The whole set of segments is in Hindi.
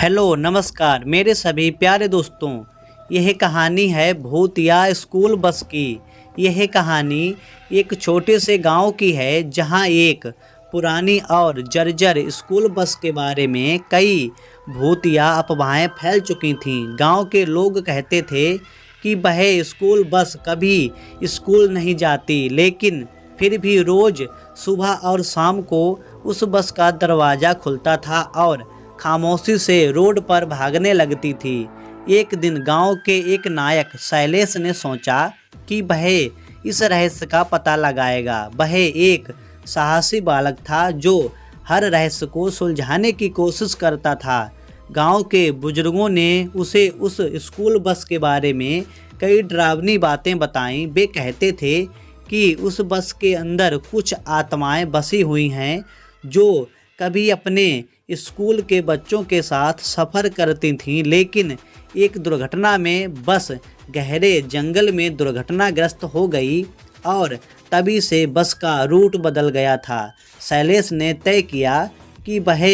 हेलो नमस्कार मेरे सभी प्यारे दोस्तों। यह कहानी है भूतिया स्कूल बस की। यह कहानी एक छोटे से गांव की है जहां एक पुरानी और जर्जर स्कूल बस के बारे में कई भूतिया अफवाहें फैल चुकी थीं। गांव के लोग कहते थे कि वह स्कूल बस कभी स्कूल नहीं जाती, लेकिन फिर भी रोज़ सुबह और शाम को उस बस का दरवाज़ा खुलता था और खामोशी से रोड पर भागने लगती थी। एक दिन गांव के एक नायक शैलेश ने सोचा कि वह इस रहस्य का पता लगाएगा। वह एक साहसी बालक था जो हर रहस्य को सुलझाने की कोशिश करता था। गांव के बुजुर्गों ने उसे उस स्कूल बस के बारे में कई डरावनी बातें बताईं। वे कहते थे कि उस बस के अंदर कुछ आत्माएं बसी हुई हैं जो कभी अपने स्कूल के बच्चों के साथ सफ़र करती थीं, लेकिन एक दुर्घटना में बस गहरे जंगल में दुर्घटनाग्रस्त हो गई और तभी से बस का रूट बदल गया था। शैलेश ने तय किया कि वह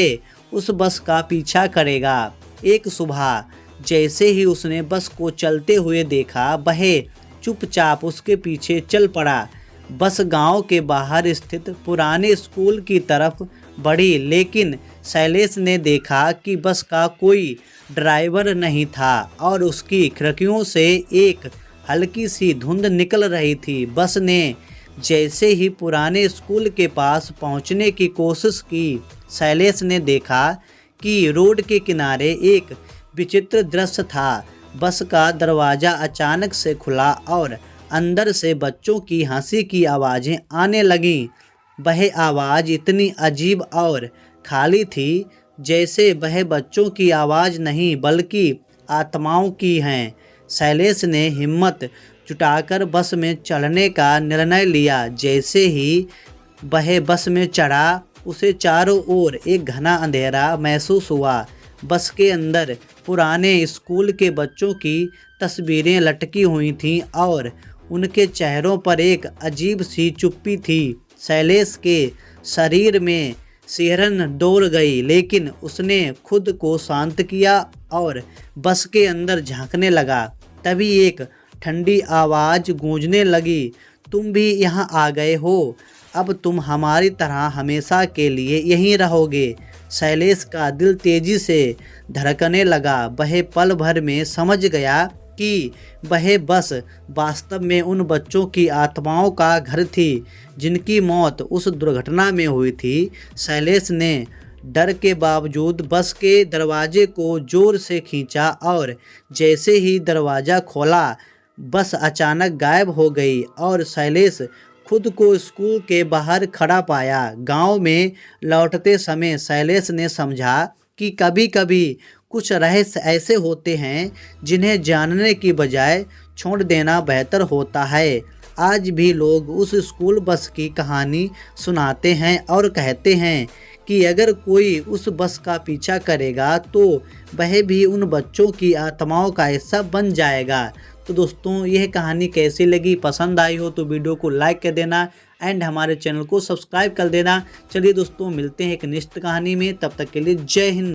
उस बस का पीछा करेगा। एक सुबह जैसे ही उसने बस को चलते हुए देखा, वह चुपचाप उसके पीछे चल पड़ा। बस गांव के बाहर स्थित पुराने स्कूल की तरफ बढ़ी, लेकिन शैलेश ने देखा कि बस का कोई ड्राइवर नहीं था और उसकी खिड़कियों से एक हल्की सी धुंध निकल रही थी। बस ने जैसे ही पुराने स्कूल के पास पहुंचने की कोशिश की, शैलेश ने देखा कि रोड के किनारे एक विचित्र दृश्य था। बस का दरवाज़ा अचानक से खुला और अंदर से बच्चों की हंसी की आवाज़ें आने लगीं। वह आवाज़ इतनी अजीब और खाली थी जैसे वह बच्चों की आवाज़ नहीं बल्कि आत्माओं की हैं। शैलेश ने हिम्मत जुटाकर बस में चढ़ने का निर्णय लिया। जैसे ही वह बस में चढ़ा, उसे चारों ओर एक घना अंधेरा महसूस हुआ। बस के अंदर पुराने स्कूल के बच्चों की तस्वीरें लटकी हुई थीं और उनके चेहरों पर एक अजीब सी चुप्पी थी। शैलेश के शरीर में सिहरन दौड़ गई, लेकिन उसने खुद को शांत किया और बस के अंदर झांकने लगा। तभी एक ठंडी आवाज़ गूंजने लगी, तुम भी यहाँ आ गए हो, अब तुम हमारी तरह हमेशा के लिए यहीं रहोगे। शैलेश का दिल तेजी से धड़कने लगा। वह पल भर में समझ गया कि वह बस वास्तव में उन बच्चों की आत्माओं का घर थी जिनकी मौत उस दुर्घटना में हुई थी। शैलेश ने डर के बावजूद बस के दरवाजे को जोर से खींचा और जैसे ही दरवाज़ा खोला, बस अचानक गायब हो गई और शैलेश खुद को स्कूल के बाहर खड़ा पाया। गांव में लौटते समय शैलेश ने समझा कि कभी-कभी कुछ रहस्य ऐसे होते हैं जिन्हें जानने की बजाय छोड़ देना बेहतर होता है। आज भी लोग उस स्कूल बस की कहानी सुनाते हैं और कहते हैं कि अगर कोई उस बस का पीछा करेगा तो वह भी उन बच्चों की आत्माओं का हिस्सा बन जाएगा। तो दोस्तों, यह कहानी कैसी लगी? पसंद आई हो तो वीडियो को लाइक कर देना एंड हमारे चैनल को सब्सक्राइब कर देना। चलिए दोस्तों, मिलते हैं एक नेक्स्ट कहानी में। तब तक के लिए जय हिंद।